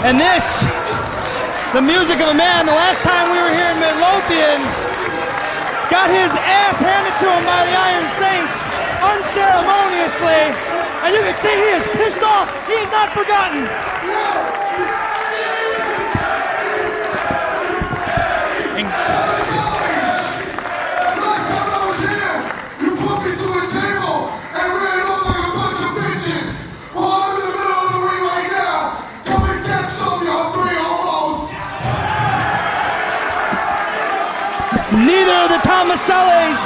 And this, the music of a man, the last time we were here in Midlothian, got his ass handed to him by the Iron Saints, unceremoniously. And you can see he is pissed off. He is not forgotten. Neither of the Tomasellis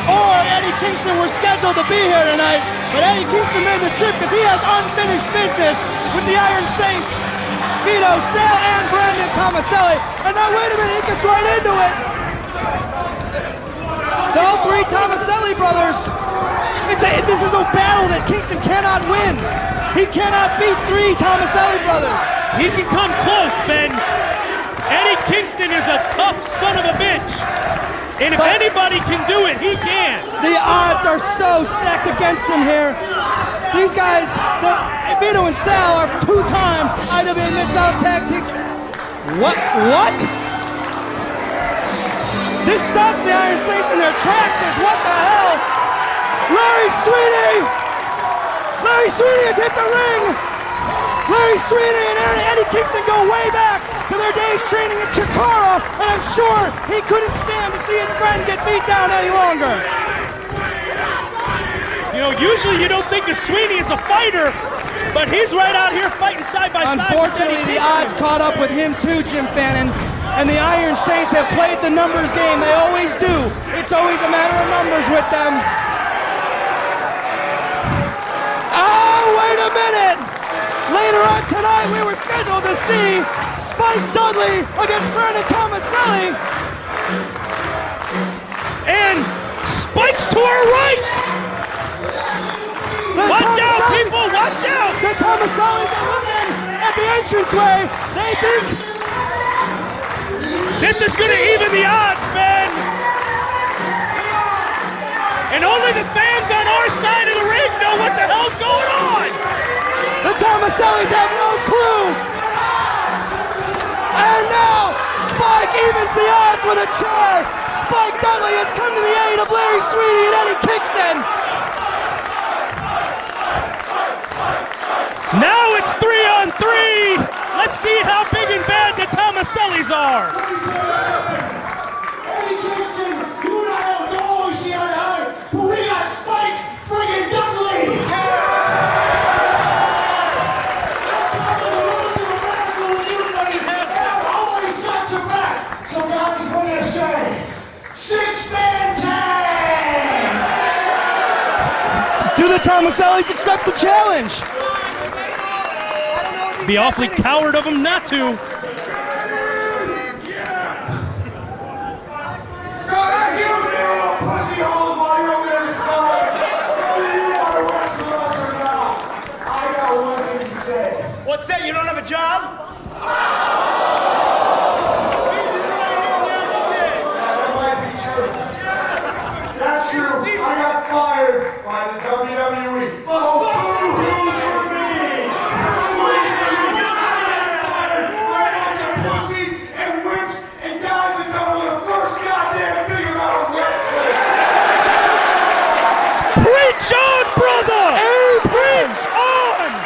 or Eddie Kingston were scheduled to be here tonight, but Eddie Kingston made the trip because he has unfinished business with the Iron Saints, Vito, Sale, and Brandon Tomaselli. And now wait a minute, he gets right into it. All three Tomaselli brothers. This is a battle that Kingston cannot win. He cannot beat three Tomaselli brothers. He can come close, Ben. Eddie Kingston is a tough son of a bitch. And if anybody can do it, he can. The odds are so stacked against him here. These guys, Vito and Sal, are two-time IWA Mid-South Tag Team. What? This stops the Iron Saints in their tracks. What the hell? Larry Sweeney has hit the ring. Larry Sweeney and Eddie Kingston go way back to their days training in Chikara, and I'm sure he couldn't stand to see his friend get beat down any longer. You know, usually you don't think of Sweeney as a fighter, but he's right out here fighting side by side. Unfortunately, the odds caught up with him too, Jim Fannin, and the Iron Saints have played the numbers game. They always do. It's always a matter of numbers with them. Oh, wait a minute! Later on tonight, we were scheduled to see Spike Dudley against Brandon Tomaselli. And Spike's to our right. Watch out, people, watch out. The Tomasellis are looking at the entranceway. They think this is going to even the odds, Ben. And only the fans on our side of the ring know what the hell's going on. The Tomasellis have no clue. And now, Spike evens the odds with a chair. Spike Dudley has come to the aid of Larry Sweeney and Eddie Kingston. Now it's 3-on-3. Let's see how big and bad the Tomasellis are. Eddie Kingston, you and I don't always see eye to eye, but we got Spike friggin' Dudley. So guys, what do you say? Six-man tag! Do the Tomasellis accept the challenge? Be awfully coward of him not to. What's that? You don't have a job? That's true. I got fired by the WWE. Oh, boo-hoo for me! Boo-hoo for me! I got fired by a bunch of pussies and whips and guys that don't know the first goddamn thing about wrestling. Preach on, brother! Hey, preach on!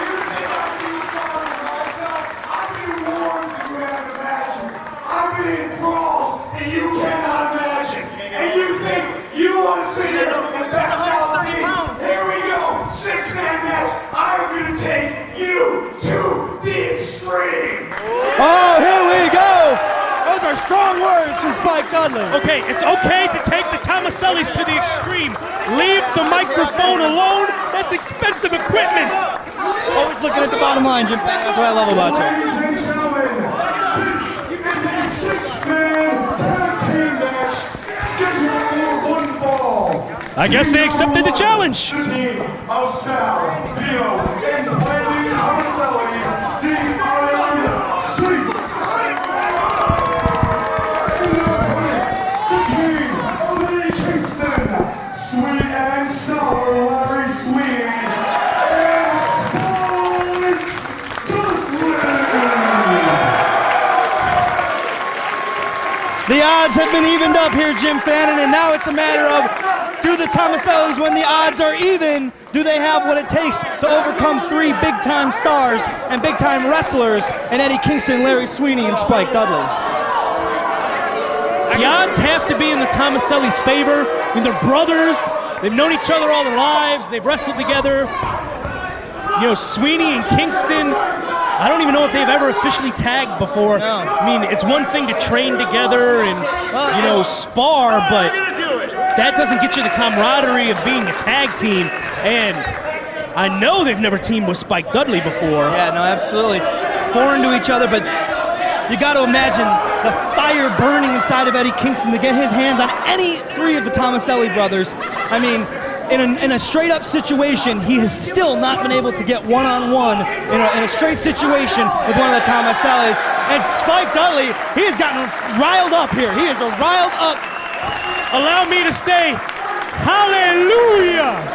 You think I can do something for myself? I've been in wars that you haven't imagined. I've been in brawls that you cannot imagine. And you think you want to sit here and back down me? Here we go, six-man match. I'm going to take you to the extreme. Oh, here we go. Those are strong words from Spike Dudley. Okay, it's okay to take the Tomasellis to the extreme. Leave the microphone alone. That's expensive equipment. Always looking at the bottom line, Jim. That's what I love about you. Ladies and gentlemen, this is a six-man tag team match scheduled for one fall. I guess they accepted the challenge. The team of Sal, Vito, and Brandon Tomaselli, the Iron Saints. And their opponents, the team of Eddie Kingston, Sweet and Sour Larry Sweeney, and Spike Dudley. The odds have been evened up here, Jim Fannin, and now it's a matter of, do the Tomasellis, when the odds are even, do they have what it takes to overcome three big-time stars and big-time wrestlers in Eddie Kingston, Larry Sweeney, and Spike Dudley? The odds have to be in the Tomasellis' favor. I mean, they're brothers. They've known each other all their lives. They've wrestled together. You know, Sweeney and Kingston, I don't even know if they've ever officially tagged before. No. I mean, it's one thing to train together and, you know, spar, but that doesn't get you the camaraderie of being a tag team. And I know they've never teamed with Spike Dudley before. Yeah, no, absolutely. Foreign to each other, but you got to imagine the fire burning inside of Eddie Kingston to get his hands on any three of the Tomaselli brothers. I mean, in a straight-up situation, he has still not been able to get one-on-one in a straight situation with one of the Tomasellis. And Spike Dudley, he has gotten riled up here. He is a riled up. Allow me to say, hallelujah!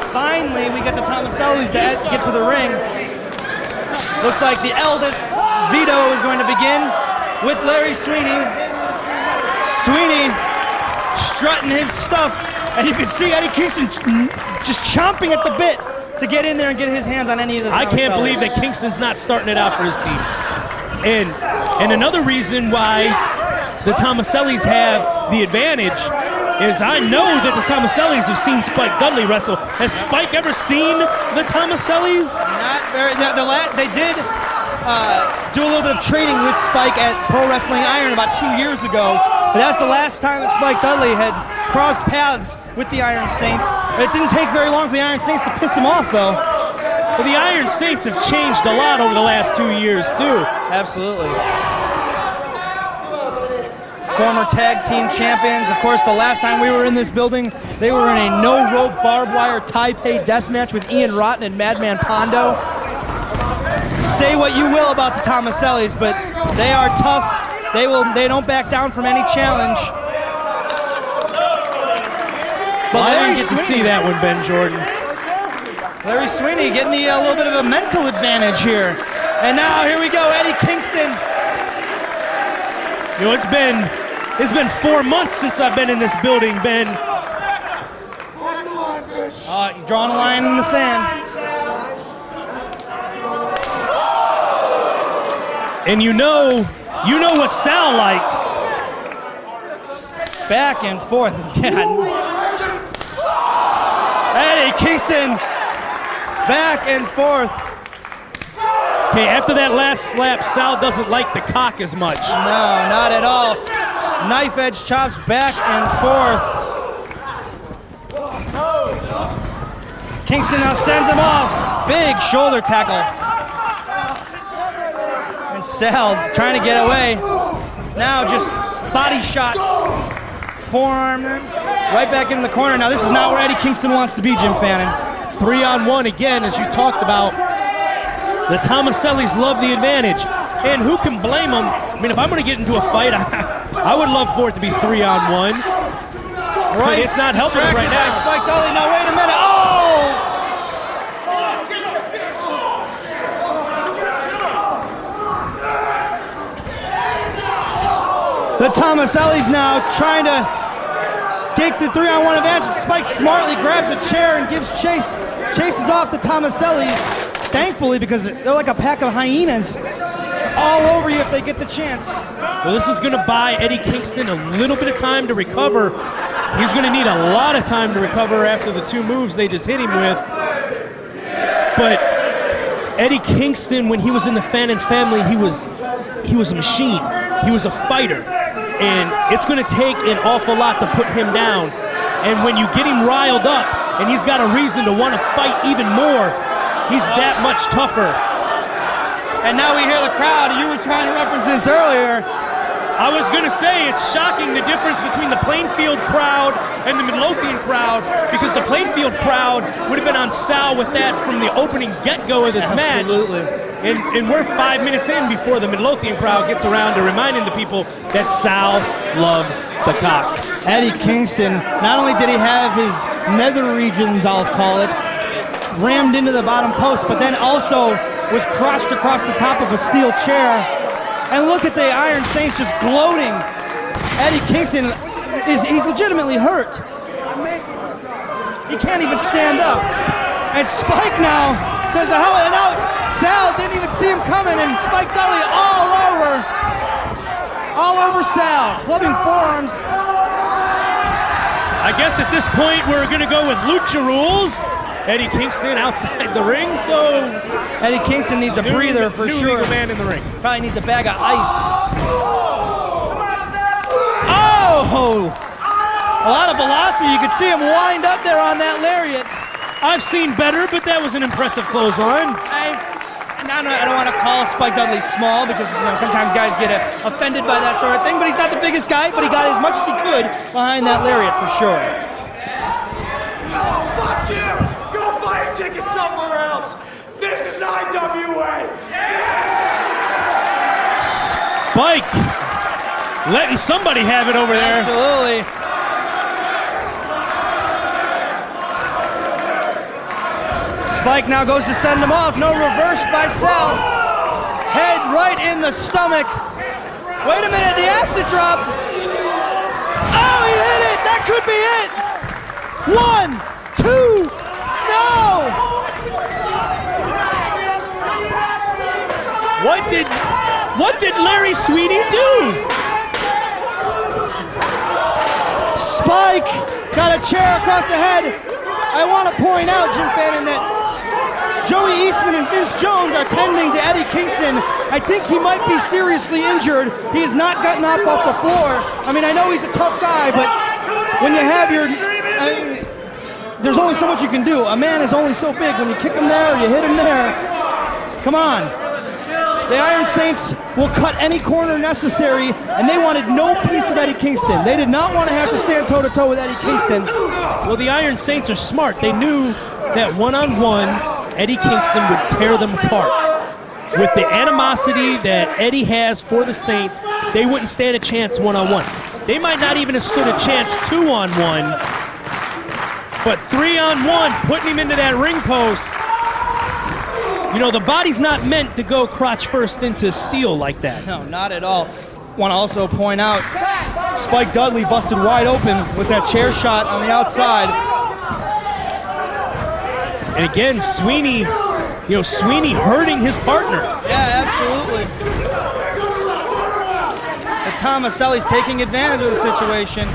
Finally, we get the Tomasellis to get to the ring. Looks like the eldest, Vito, is going to begin with Larry Sweeney. Sweeney strutting his stuff, and you can see Eddie Kingston just chomping at the bit to get in there and get his hands on any of the Tomasellis. I can't believe that Kingston's not starting it out for his team. And another reason why the Tomasellis have the advantage is I know that the Tomasellis have seen Spike Dudley wrestle. Has Spike ever seen the Tomasellis? Not very. They did do a little bit of training with Spike at Pro Wrestling Iron about 2 years ago. But that's the last time that Spike Dudley had crossed paths with the Iron Saints. It didn't take very long for the Iron Saints to piss him off, though. But the Iron Saints have changed a lot over the last 2 years, too. Absolutely. Former tag team champions. Of course, the last time we were in this building, they were in a no-rope barbed wire Taipei death match with Ian Rotten and Madman Pondo. Say what you will about the Tomasellis, but they are tough. They don't back down from any challenge. But I Larry didn't get to Sweeney, see that one, Ben Jordan. Larry Sweeney getting a little bit of a mental advantage here. And now here we go, Eddie Kingston. You know, it's been 4 months since I've been in this building, Ben. He's drawing a line in the sand. And you know what Sal likes. Back and forth again. Eddie Kingston, back and forth. Okay, after that last slap, Sal doesn't like the cock as much. No, not at all. Knife edge chops back and forth. Kingston now sends him off. Big shoulder tackle. And Sal trying to get away. Now just body shots. Forearm them. Right back into the corner. Now this is not where Eddie Kingston wants to be, Jim Fannin. 3-on-1 again, as you talked about. The Tomasellis love the advantage. And who can blame them? I mean, if I'm going to get into a fight, I would love for it to be 3-on-1. But it's not helping him right now. Spike Dudley. Now wait a minute. Oh! The Tomasellis now trying to take the 3-on-1 advantage. Spike smartly grabs a chair and gives chase. Chases off the Tomasellis. Thankfully, because they're like a pack of hyenas. All over you if they get the chance. Well, this is going to buy Eddie Kingston a little bit of time to recover. He's going to need a lot of time to recover after the 2 moves they just hit him with. But Eddie Kingston, when he was in the Fannin family, he was a machine. He was a fighter. And it's going to take an awful lot to put him down. And when you get him riled up and he's got a reason to want to fight even more, he's that much tougher. And now we hear the crowd. You were trying to reference this earlier. I was going to say it's shocking the difference between the Plainfield crowd and the Midlothian crowd, because the Plainfield crowd would have been on Sal with that from the opening get-go of this match. Absolutely. And we're 5 minutes in before the Midlothian crowd gets around to reminding the people that Sal loves the cock. Eddie Kingston, not only did he have his nether regions, I'll call it, rammed into the bottom post, but then also was crushed across the top of a steel chair And look at the Iron Saints just gloating. Eddie Kingston he's legitimately hurt. He can't even stand up. And Spike now says the hell, and now Sal didn't even see him coming, and Spike Dudley all over Sal, clubbing forearms. I guess at this point we're gonna go with lucha rules. Eddie Kingston outside the ring, so Eddie Kingston needs a breather for sure. Legal man in the ring. Probably needs a bag of ice. Oh! A lot of velocity. You could see him wind up there on that lariat. I've seen better, but that was an impressive clothesline. I don't want to call Spike Dudley small because sometimes guys get offended by that sort of thing, but he's not the biggest guy, but he got as much as he could behind that lariat for sure. Oh, fuck you! Go buy a ticket somewhere else! This is IWA! Spike letting somebody have it over there. Absolutely. Spike now goes to send him off. No reverse by Sal. Head right in the stomach. Wait a minute, the acid drop. Oh, he hit it. That could be it. 1, 2, no. What did Larry Sweeney do? Spike got a chair across the head. I want to point out, Jim Fannin, that Joey Eastman and Vince Jones are tending to Eddie Kingston. I think he might be seriously injured. He has not gotten up off the floor. I mean, I know he's a tough guy, but when you have there's only so much you can do. A man is only so big. When you kick him there, or you hit him there. Come on. The Iron Saints will cut any corner necessary, and they wanted no piece of Eddie Kingston. They did not want to have to stand toe-to-toe with Eddie Kingston. Well, the Iron Saints are smart. They knew that one-on-one, Eddie Kingston would tear them apart. With the animosity that Eddie has for the Saints, they wouldn't stand a chance one-on-one. They might not even have stood a chance two-on-one, but three-on-one, putting him into that ring post, the body's not meant to go crotch first into steel like that. No, not at all. Want to also point out, Spike Dudley busted wide open with that chair shot on the outside. And again, Sweeney hurting his partner. Yeah, absolutely. But Tomaselli's taking advantage of the situation,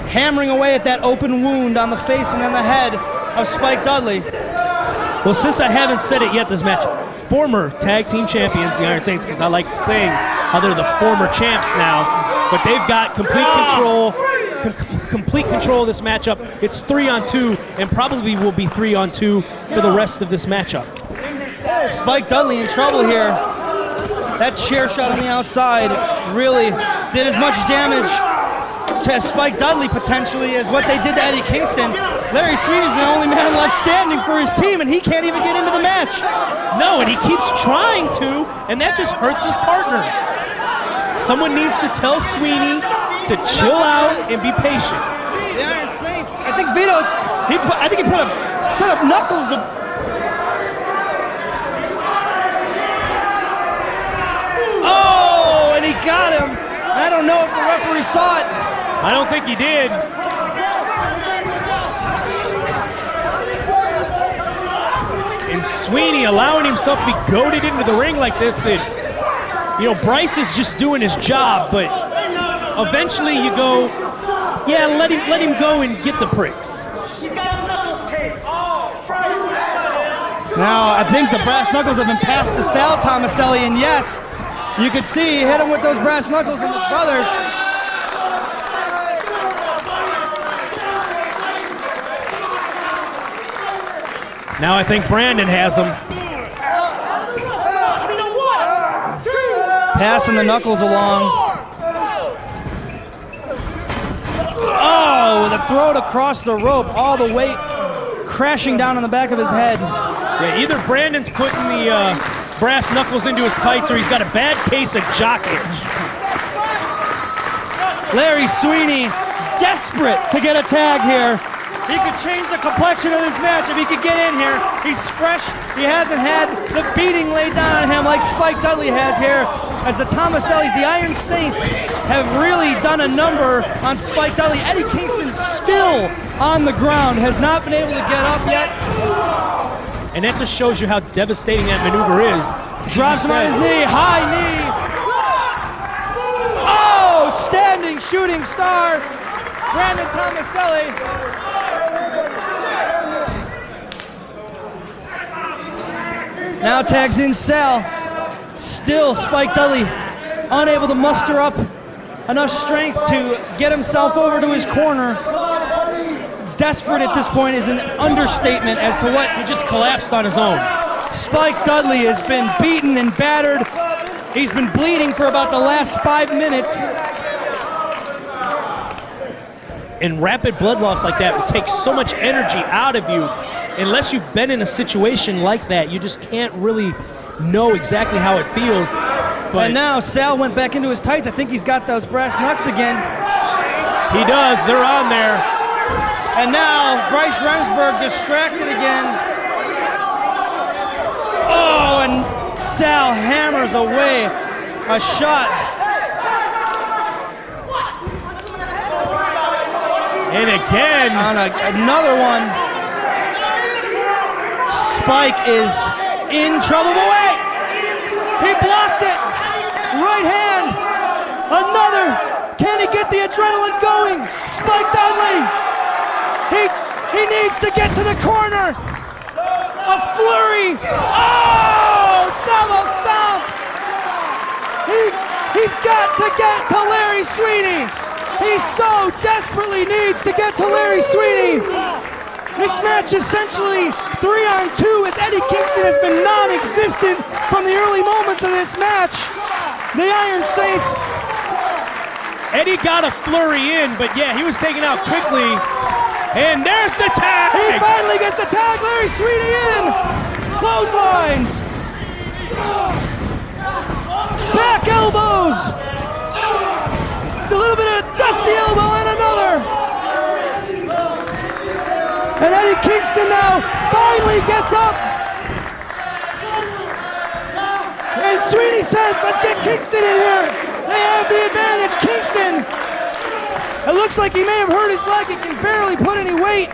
hammering away at that open wound on the face and on the head of Spike Dudley. Well, since I haven't said it yet this match, former tag team champions, the Iron Saints, because I like saying how they're the former champs now, but they've got complete control of this matchup. It's 3-on-2, and probably will be 3-on-2 for the rest of this matchup. Spike Dudley in trouble here. That chair shot on the outside really did as much damage to Spike Dudley potentially as what they did to Eddie Kingston. Larry Sweeney's the only man left standing for his team, and he can't even get into the match. No, and he keeps trying to, and that just hurts his partners. Someone needs to tell Sweeney to chill out and be patient. The Iron Saints, I think Vito, he put a set of knuckles of... Oh, and he got him. I don't know if the referee saw it. I don't think he did. And Sweeney allowing himself to be goaded into the ring like this. Bryce is just doing his job, but eventually you go, yeah, let him go and get the pricks. He's got his knuckles taped. Now, I think the brass knuckles have been passed to Sal Tomaselli, and yes, you could see he hit him with those brass knuckles and his brothers. Now I think Brandon has him. Passing the knuckles along. Oh, the throat across the rope, all the weight crashing down on the back of his head. Yeah, either Brandon's putting the brass knuckles into his tights or he's got a bad case of jock itch. Larry Sweeney, desperate to get a tag here. He could change the complexion of this match if he could get in here. He's fresh. He hasn't had the beating laid down on him like Spike Dudley has here. as the Tomasellis, the Iron Saints, have really done a number on Spike Dudley. Eddie Kingston still on the ground, has not been able to get up yet. And that just shows you how devastating that maneuver is. Drops him on his knee, high knee. Oh, standing shooting star, Brandon Tomaselli. Now tags in Sal. Still Spike Dudley unable to muster up enough strength to get himself over to his corner. Desperate at this point is an understatement as to what he just collapsed on his own. Spike Dudley has been beaten and battered. He's been bleeding for about the last 5 minutes. And rapid blood loss like that takes so much energy out of you. Unless you've been in a situation like that, you just can't really know exactly how it feels. But and now Sal went back into his tights. I think he's got those brass knucks again. He does. They're on there. And now Bryce Remsburg distracted again. Oh, and Sal hammers away a shot. And again. On another one. Spike is in trouble. But wait! He blocked it. Right hand. Another. Can he get the adrenaline going? Spike Dudley. He needs to get to the corner. A flurry. Oh! Double stomp. He's got to get to Larry Sweeney. He so desperately needs to get to Larry Sweeney. This match essentially 3-on-2 as Eddie Kingston has been non-existent from the early moments of this match. The Iron Saints. Eddie got a flurry in, but yeah, he was taken out quickly. And there's the tag! He finally gets the tag, Larry Sweeney in! Clotheslines! Back elbows! A little bit of dusty elbow and another! And Eddie Kingston now finally gets up! And Sweeney says, let's get Kingston in here! They have the advantage, Kingston! It looks like he may have hurt his leg. He can barely put any weight.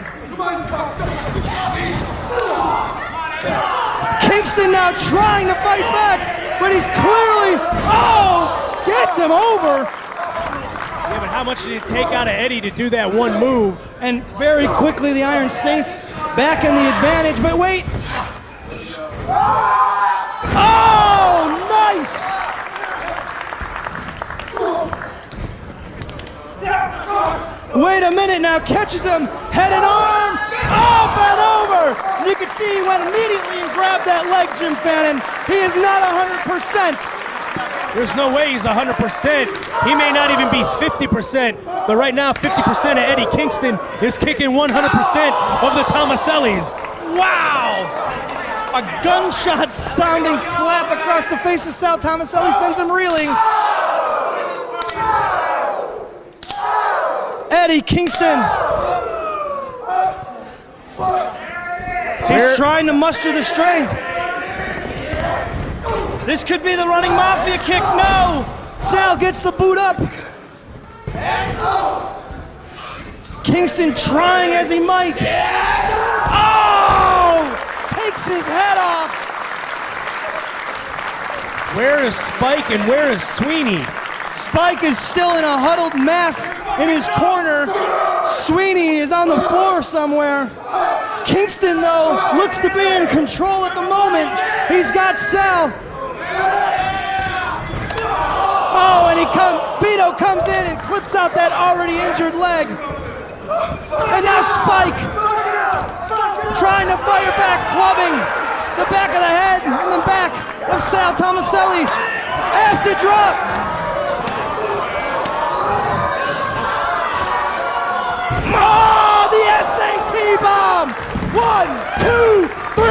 Kingston now trying to fight back, but he's clearly, gets him over. Yeah, but how much did it take out of Eddie to do that one move? And very quickly the Iron Saints back in the advantage, but wait. Oh, nice. Wait a minute now, catches him, head and arm, up and over! And you can see he went immediately and grabbed that leg, Jim Fannin. He is not 100%. There's no way he's 100%. He may not even be 50%, but right now 50% of Eddie Kingston is kicking 100% of the Tomasellis. Wow! A gunshot-sounding slap across the face of Sal Tomaselli sends him reeling. Eddie Kingston. He's trying to muster the strength. This could be the running mafia kick. No! Sal gets the boot up. Kingston trying as he might. Oh! Takes his head off. Where is Spike and where is Sweeney? Spike is still in a huddled mass in his corner. Sweeney is on the floor somewhere. Kingston, though, looks to be in control at the moment. He's got Sal. Oh, and Vito comes in and clips out that already injured leg. And now Spike trying to fire back, clubbing the back of the head and the back of Sal Tomaselli. Acid drop. Oh, the SAT bomb! 1, 2, 3!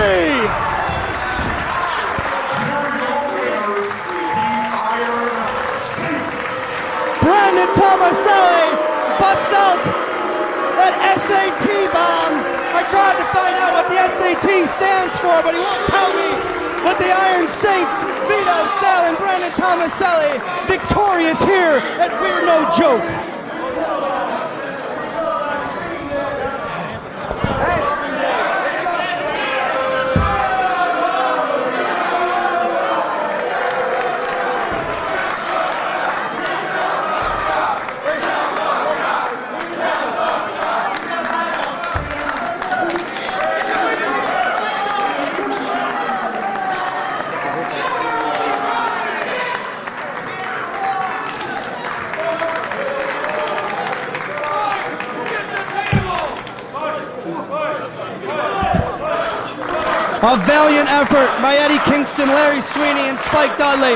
Brandon Tomaselli busts out that SAT bomb. I tried to find out what the SAT stands for, but he won't tell me. But the Iron Saints, Vito Sale and Brandon Tomaselli, victorious here at We're No Joke. A valiant effort by Eddie Kingston, Larry Sweeney, and Spike Dudley.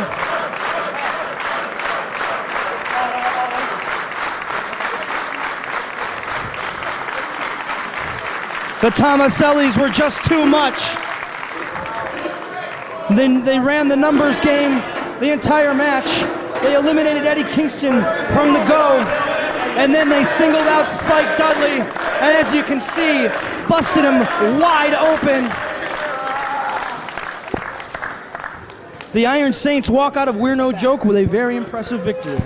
The Tomasellis were just too much. Then they ran the numbers game the entire match. They eliminated Eddie Kingston from the go. And then they singled out Spike Dudley. And as you can see, busted him wide open. The Iron Saints walk out of We're No Joke with a very impressive victory.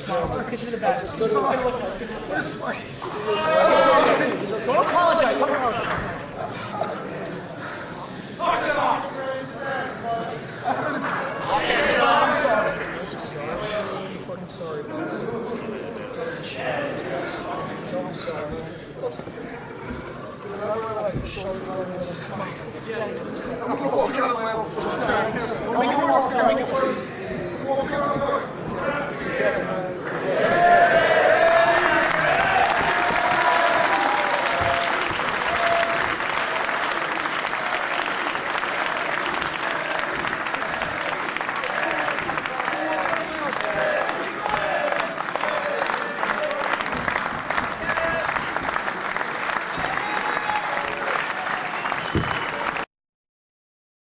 Let's get you to the back. Let's go to the back. Don't apologize. I'm sorry. Walk out of my